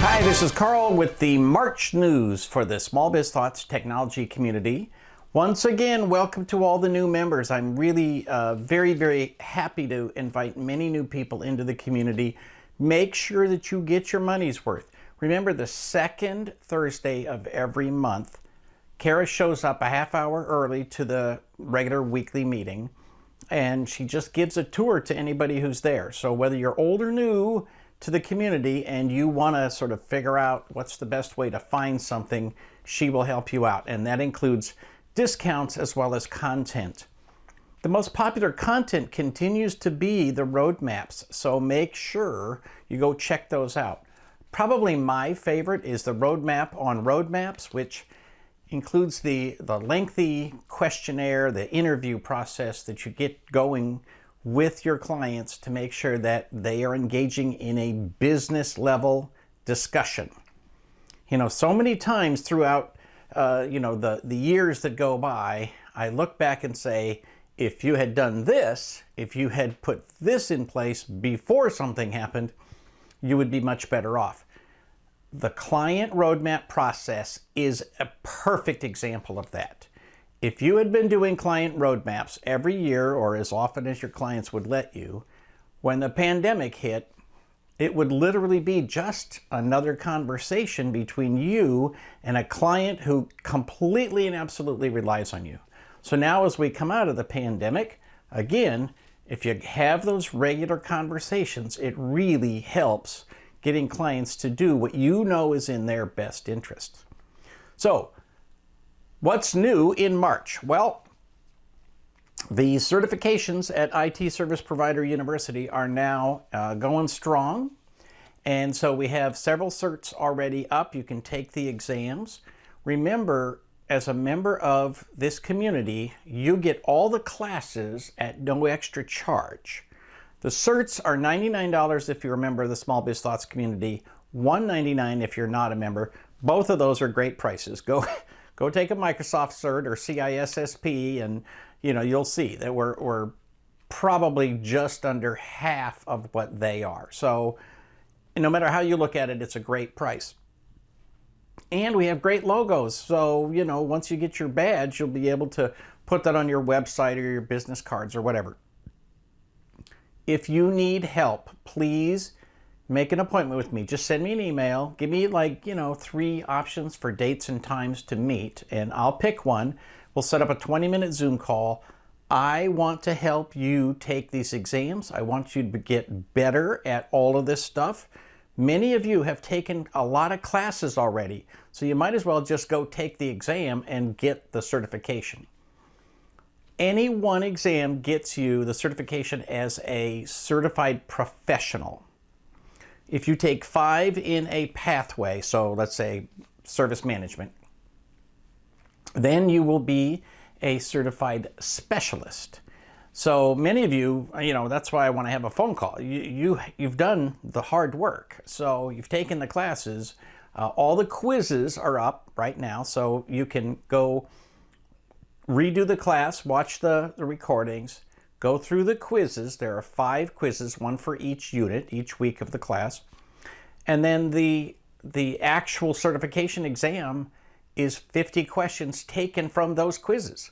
Hi, this is Carl with the March news for the Small Biz Thoughts technology community. Once again, welcome to all the new members. I'm really very happy to invite many new people into the community. Make sure that you get your money's worth. Remember, the second Thursday of every month, Kara shows up a half hour early to the regular weekly meeting, and she just gives a tour to anybody who's there. So whether you're old or new to the community and you want to sort of figure out what's the best way to find something, she will help you out. And that includes discounts as well as content. The most popular content continues to be the roadmaps, so make sure you go check those out. Probably my favorite is the roadmap on roadmaps, which includes the lengthy questionnaire, the interview process that you get going with your clients to make sure that they are engaging in a business level discussion. You know, so many times throughout the years that go by, I look back and say, if you had done this, if you had put this in place before something happened, you would be much better off. The client roadmap process is a perfect example of that. If you had been doing client roadmaps every year or as often as your clients would let you, when the pandemic hit, it would literally be just another conversation between you and a client who completely and absolutely relies on you. So now as we come out of the pandemic, again, if you have those regular conversations, it really helps getting clients to do what you know is in their best interest. So, what's new in March? Well, the certifications at IT Service Provider University are now going strong. And so we have several certs already up. You can take the exams. Remember, as a member of this community, you get all the classes at no extra charge. The certs are $99 if you're a member of the Small Biz Thoughts community, $199 if you're not a member. Both of those are great prices. Go take a Microsoft cert or CISSP, and you'll see that we're probably just under half of what they are. So no matter how you look at it, it's a great price. And we have great logos. So, once you get your badge, you'll be able to put that on your website or your business cards or whatever. If you need help, please make an appointment with me. Just send me an email. Give me 3 options for dates and times to meet, and I'll pick one. We'll set up a 20-minute Zoom call. I want to help you take these exams. I want you to get better at all of this stuff. Many of you have taken a lot of classes already, so you might as well just go take the exam and get the certification. Any one exam gets you the certification as a certified professional. If you take 5 in a pathway, so let's say service management, then you will be a certified specialist. So many of you, that's why I want to have a phone call. You've done the hard work. So you've taken the classes. All the quizzes are up right now, so you can go redo the class, watch the recordings, go through the quizzes. There are 5 quizzes, one for each unit, each week of the class. And then the actual certification exam is 50 questions taken from those quizzes.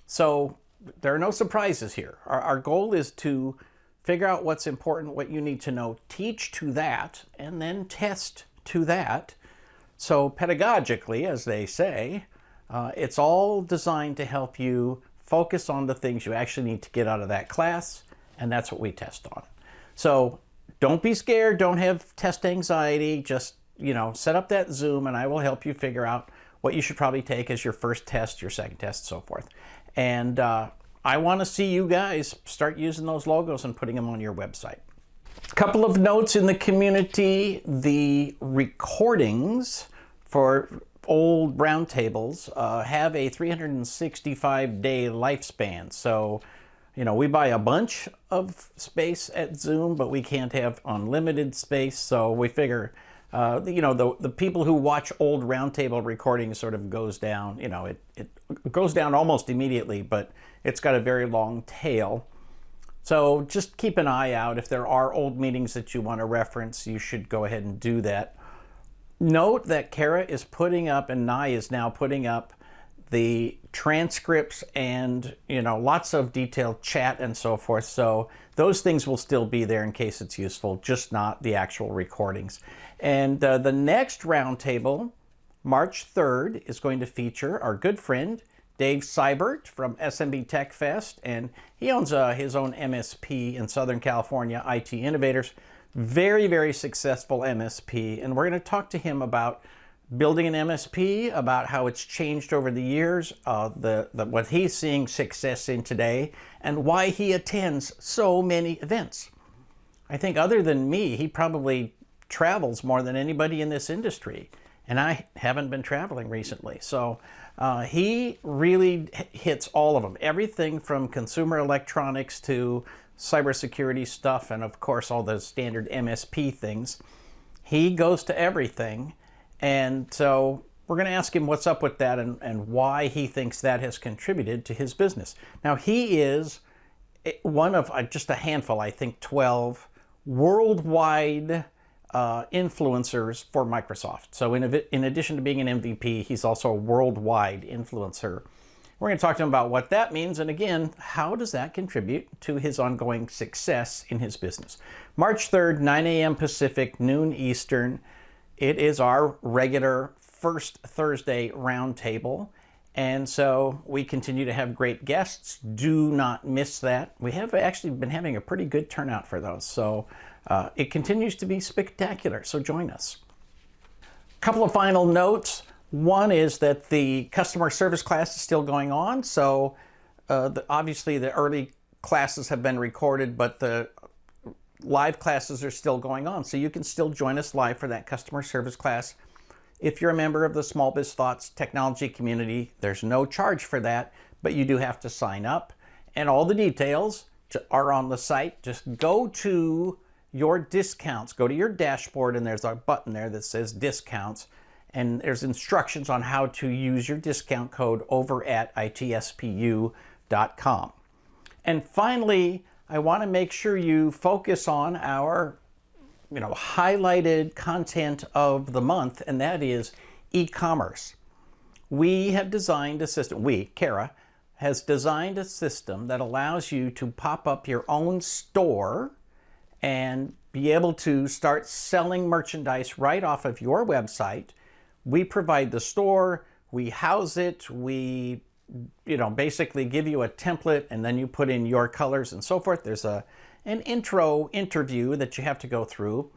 So there are no surprises here. Our goal is to figure out what's important, what you need to know, teach to that, and then test to that. So pedagogically, as they say, it's all designed to help you focus on the things you actually need to get out of that class, and that's what we test on. So don't be scared, don't have test anxiety, just set up that Zoom and I will help you figure out what you should probably take as your first test, your second test, so forth. And I want to see you guys start using those logos and putting them on your website. A couple of notes in the community: the recordings for old roundtables have a 365-day lifespan. So, we buy a bunch of space at Zoom, but we can't have unlimited space. So we figure, the people who watch old roundtable recordings sort of goes down. It goes down almost immediately, but it's got a very long tail. So just keep an eye out. If there are old meetings that you want to reference, you should go ahead and do that. Note that Kara is putting up, and Nye is now putting up, the transcripts and lots of detailed chat and so forth. So those things will still be there in case it's useful, just not the actual recordings. And the next roundtable, March 3rd, is going to feature our good friend Dave Seibert from SMB Tech Fest, and he owns his own MSP in Southern California, IT Innovators. Very, very successful MSP, and we're going to talk to him about building an MSP, about how it's changed over the years, what he's seeing success in today, and why he attends so many events. I think other than me, he probably travels more than anybody in this industry, and I haven't been traveling recently. So he really hits all of them, everything from consumer electronics to cybersecurity stuff, and of course all the standard MSP things. He goes to everything. And so we're going to ask him what's up with that and why he thinks that has contributed to his business. Now, he is one of just a handful, I think 12 worldwide influencers for Microsoft. So in addition to being an MVP, he's also a worldwide influencer. We're going to talk to him about what that means, and again, how does that contribute to his ongoing success in his business. March 3rd, 9 a.m. Pacific, noon Eastern. It is our regular first Thursday roundtable, and so we continue to have great guests. Do not miss that. We have actually been having a pretty good turnout for those, so it continues to be spectacular, so join us. A couple of final notes. One is that the customer service class is still going on, so obviously the early classes have been recorded, but the live classes are still going on, so you can still join us live for that customer service class. If you're a member of the Small Biz Thoughts technology community, there's no charge for that, but you do have to sign up, and all the details are on the site. Just go to your discounts, go to your dashboard, and there's a button there that says discounts, and there's instructions on how to use your discount code over at itspu.com. And finally, I want to make sure you focus on our highlighted content of the month, and that is e-commerce. We have designed a system, Kara, has designed a system that allows you to pop up your own store and be able to start selling merchandise right off of your website. We provide the store, we house it, we basically give you a template, and then you put in your colors and so forth. There's an intro interview that you have to go through.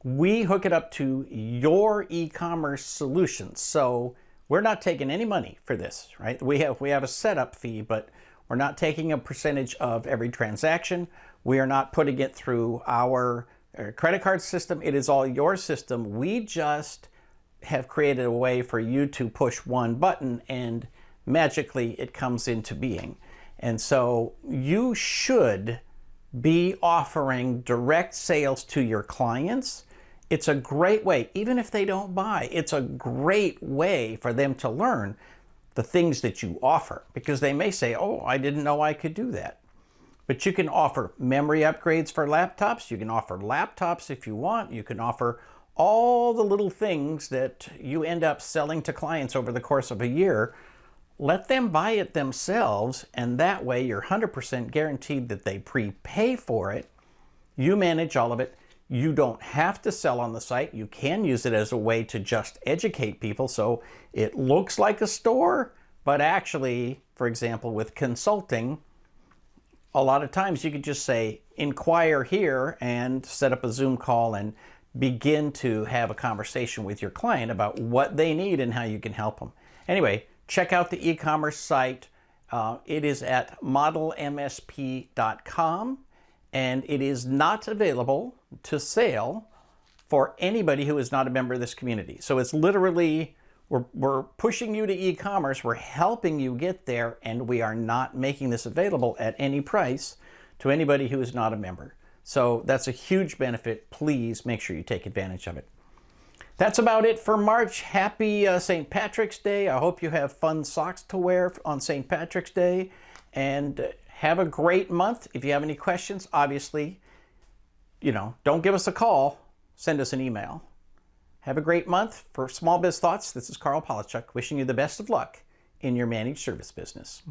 We hook it up to your e-commerce solutions. So we're not taking any money for this, right? We have a setup fee, but we're not taking a percentage of every transaction. We are not putting it through our credit card system. It is all your system. We just have created a way for you to push one button and magically it comes into being. And so you should be offering direct sales to your clients. It's a great way, even if they don't buy, it's a great way for them to learn the things that you offer, because they may say, oh, I didn't know I could do that. But you can offer memory upgrades for laptops. You can offer laptops if you want. You can offer all the little things that you end up selling to clients over the course of a year. Let them buy it themselves, and that way you're 100% guaranteed that they prepay for it. You manage all of it. You don't have to sell on the site. You can use it as a way to just educate people, so it looks like a store, but actually, for example, with consulting, a lot of times you could just say, inquire here, and set up a Zoom call and begin to have a conversation with your client about what they need and how you can help them. Anyway, check out the e-commerce site. It is at modelmsp.com, and it is not available to sale for anybody who is not a member of this community. So it's literally, we're pushing you to e-commerce, we're helping you get there, and we are not making this available at any price to anybody who is not a member. So that's a huge benefit. Please make sure you take advantage of it. That's about it for March. Happy St. Patrick's Day. I hope you have fun socks to wear on St. Patrick's Day, and have a great month. If you have any questions, obviously, don't give us a call, send us an email. Have a great month. For Small Biz Thoughts, this is Carl Polachuk wishing you the best of luck in your managed service business.